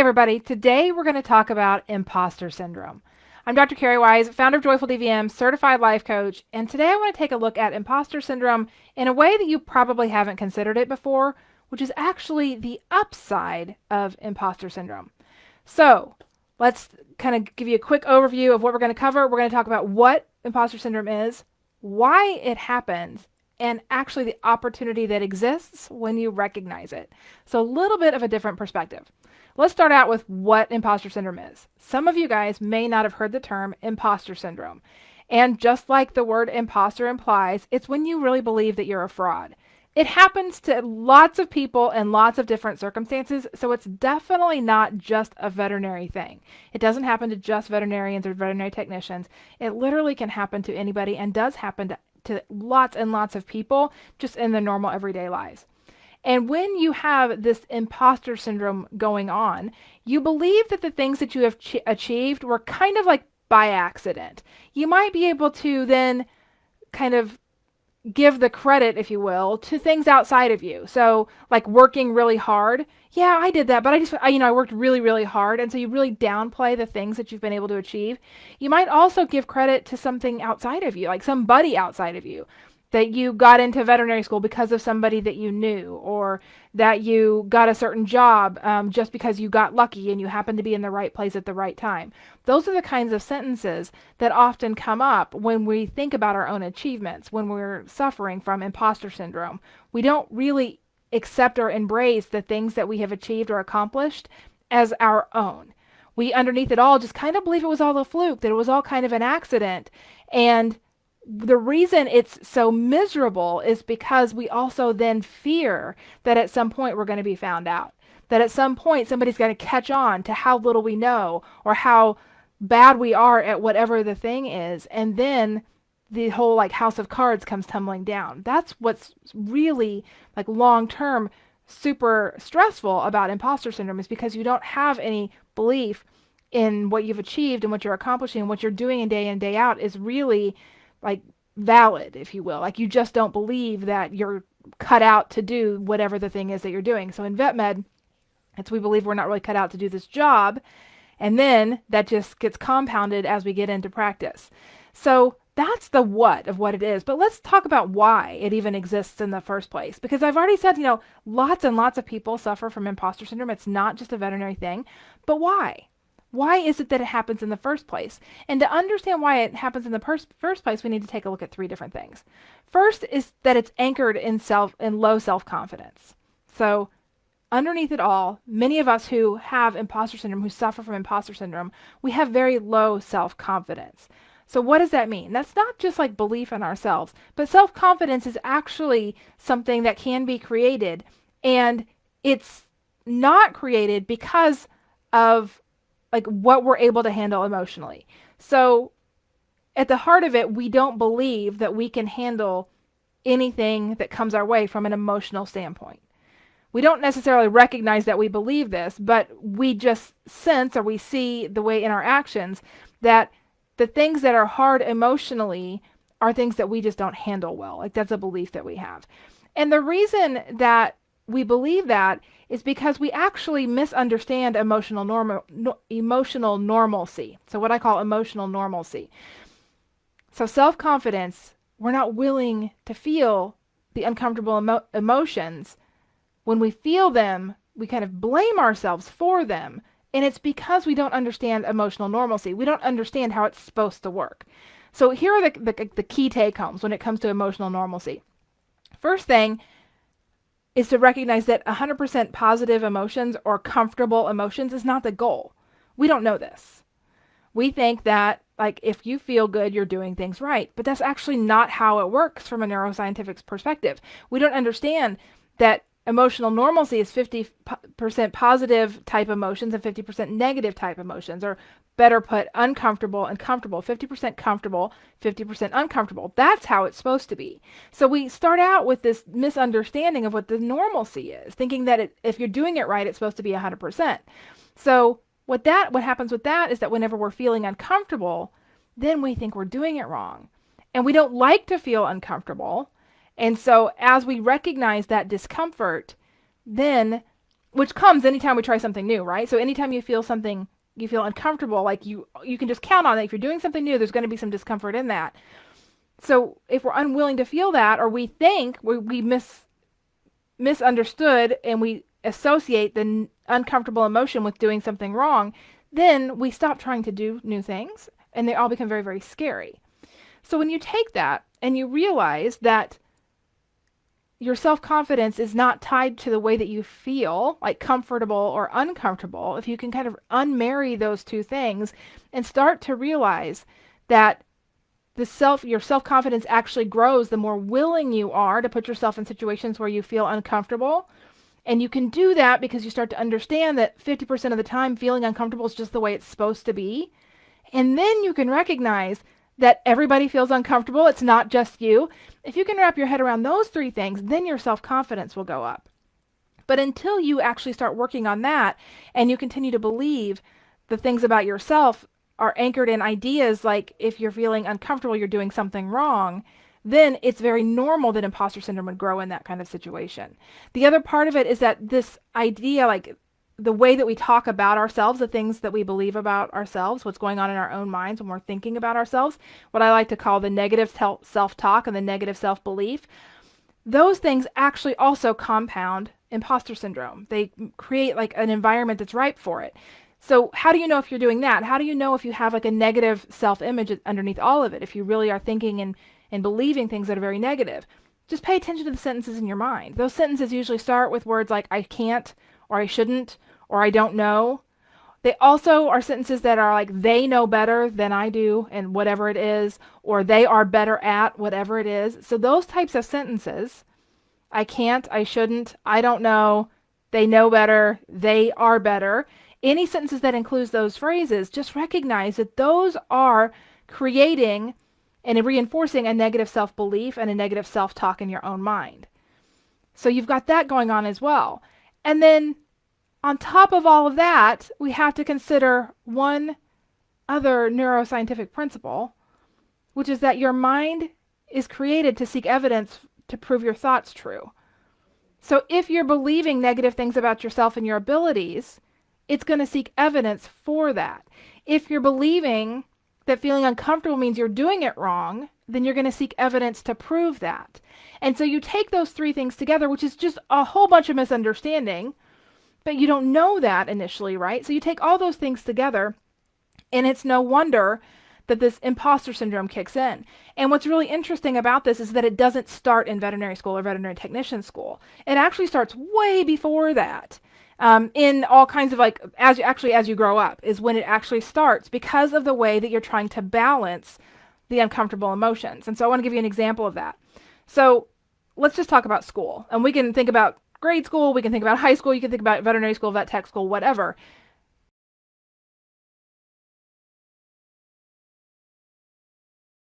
everybody, today we're going to talk about imposter syndrome. I'm Dr. Carrie Wise, founder of JoyfulDVM, certified life coach, and today I want to take a look at imposter syndrome in a way that you probably haven't considered it before, which is actually the upside of imposter syndrome. So let's kind of give you a quick overview of what we're going to cover. We're going to talk about what imposter syndrome is, why it happens, and actually the opportunity that exists when you recognize it. So a little bit of a different perspective. Let's start out with what imposter syndrome is. Some of you guys may not have heard the term imposter syndrome. And just like the word imposter implies, it's when you really believe that you're a fraud. It happens to lots of people in lots of different circumstances, so it's definitely not just a veterinary thing. It doesn't happen to just veterinarians or veterinary technicians. It literally can happen to anybody and does happen to lots and lots of people just in their normal everyday lives. And when you have this imposter syndrome going on, you believe that the things that you have achieved were kind of like by accident. You might be able to then kind of give the credit, if you will, to things outside of you. So like working really hard. Yeah, I did that, but I worked really, really hard. And so you really downplay the things that you've been able to achieve. You might also give credit to something outside of you, like somebody outside of you, that you got into veterinary school because of somebody that you knew, or that you got a certain job just because you got lucky and you happened to be in the right place at the right time. Those are the kinds of sentences that often come up when we think about our own achievements, when we're suffering from imposter syndrome. We don't really accept or embrace the things that we have achieved or accomplished as our own. We, underneath it all, just kind of believe it was all a fluke, that it was all kind of an accident. And the reason it's so miserable is because we also then fear that at some point we're going to be found out, that at some point somebody's going to catch on to how little we know or how bad we are at whatever the thing is, and then the whole like house of cards comes tumbling down. That's what's really like long term super stressful about imposter syndrome, is because you don't have any belief in what you've achieved and what you're accomplishing and what you're doing in, day out is really like valid, if you will. Like you just don't believe that you're cut out to do whatever the thing is that you're doing. So in vet med, we believe we're not really cut out to do this job, and then that just gets compounded as we get into practice. So that's the what of what it is. But let's talk about why it even exists in the first place. Because I've already said, lots and lots of people suffer from imposter syndrome. It's not just a veterinary thing. But why? Why is it that it happens in the first place? And to understand why it happens in the first place, we need to take a look at three different things. First is that it's anchored in low self-confidence. So underneath it all, many of us who have imposter syndrome, who suffer from imposter syndrome, we have very low self-confidence. So what does that mean? That's not just like belief in ourselves, but self-confidence is actually something that can be created, and it's not created because of like what we're able to handle emotionally. So at the heart of it, we don't believe that we can handle anything that comes our way from an emotional standpoint. We don't necessarily recognize that we believe this, but we just sense, or we see the way in our actions, that the things that are hard emotionally are things that we just don't handle well. Like that's a belief that we have. And the reason that we believe that is because we actually misunderstand emotional normalcy. So what I call emotional normalcy. So self-confidence, we're not willing to feel the uncomfortable emotions. When we feel them, we kind of blame ourselves for them. And it's because we don't understand emotional normalcy. We don't understand how it's supposed to work. So here are the key take-homes when it comes to emotional normalcy. First thing is to recognize that 100% positive emotions or comfortable emotions is not the goal. We don't know this. We think that like if you feel good, you're doing things right, but that's actually not how it works from a neuroscientific perspective. We don't understand that emotional normalcy is 50% positive type emotions and 50% negative type emotions, or better put, uncomfortable and comfortable. 50% comfortable, 50% uncomfortable. That's how it's supposed to be. So we start out with this misunderstanding of what the normalcy is, thinking that if you're doing it right, it's supposed to be 100%. So what happens with that is that whenever we're feeling uncomfortable, then we think we're doing it wrong. And we don't like to feel uncomfortable. And so as we recognize that discomfort, then which comes anytime we try something new, right? So anytime you feel something, you feel uncomfortable, like you can just count on it. If you're doing something new, there's going to be some discomfort in that. So if we're unwilling to feel that, or we think we misunderstood and we associate the uncomfortable emotion with doing something wrong, then we stop trying to do new things and they all become very, very scary. So when you take that and you realize that your self-confidence is not tied to the way that you feel, like comfortable or uncomfortable, if you can kind of unmarry those two things and start to realize that your self-confidence actually grows the more willing you are to put yourself in situations where you feel uncomfortable. And you can do that because you start to understand that 50% of the time feeling uncomfortable is just the way it's supposed to be. And then you can recognize that everybody feels uncomfortable. It's not just you. If you can wrap your head around those three things, then your self-confidence will go up. But until you actually start working on that and you continue to believe the things about yourself are anchored in ideas like if you're feeling uncomfortable, you're doing something wrong, then it's very normal that imposter syndrome would grow in that kind of situation. The other part of it is that this idea, like the way that we talk about ourselves, the things that we believe about ourselves, what's going on in our own minds when we're thinking about ourselves, what I like to call the negative self-talk and the negative self-belief, those things actually also compound imposter syndrome. They create like an environment that's ripe for it. So how do you know if you're doing that? How do you know if you have like a negative self-image underneath all of it? If you really are thinking and believing things that are very negative, just pay attention to the sentences in your mind. Those sentences usually start with words like I can't, or I shouldn't, or I don't know. They also are sentences that are like they know better than I do and whatever it is, or they are better at whatever it is. So those types of sentences, I can't, I shouldn't, I don't know, they know better, they are better. Any sentences that includes those phrases, just recognize that those are creating and reinforcing a negative self-belief and a negative self-talk in your own mind. So you've got that going on as well. And then on top of all of that, we have to consider one other neuroscientific principle, which is that your mind is created to seek evidence to prove your thoughts true. So if you're believing negative things about yourself and your abilities, it's going to seek evidence for that. If you're believing that feeling uncomfortable means you're doing it wrong, then you're going to seek evidence to prove that. And so you take those three things together, which is just a whole bunch of misunderstanding, but you don't know that initially, right? So you take all those things together, and it's no wonder that this imposter syndrome kicks in. And what's really interesting about this is that it doesn't start in veterinary school or veterinary technician school. It actually starts way before that. In all kinds of like, as you grow up is when it actually starts because of the way that you're trying to balance the uncomfortable emotions. And so I want to give you an example of that. So let's just talk about school. And we can think about grade school, we can think about high school, you can think about veterinary school, vet tech school, whatever.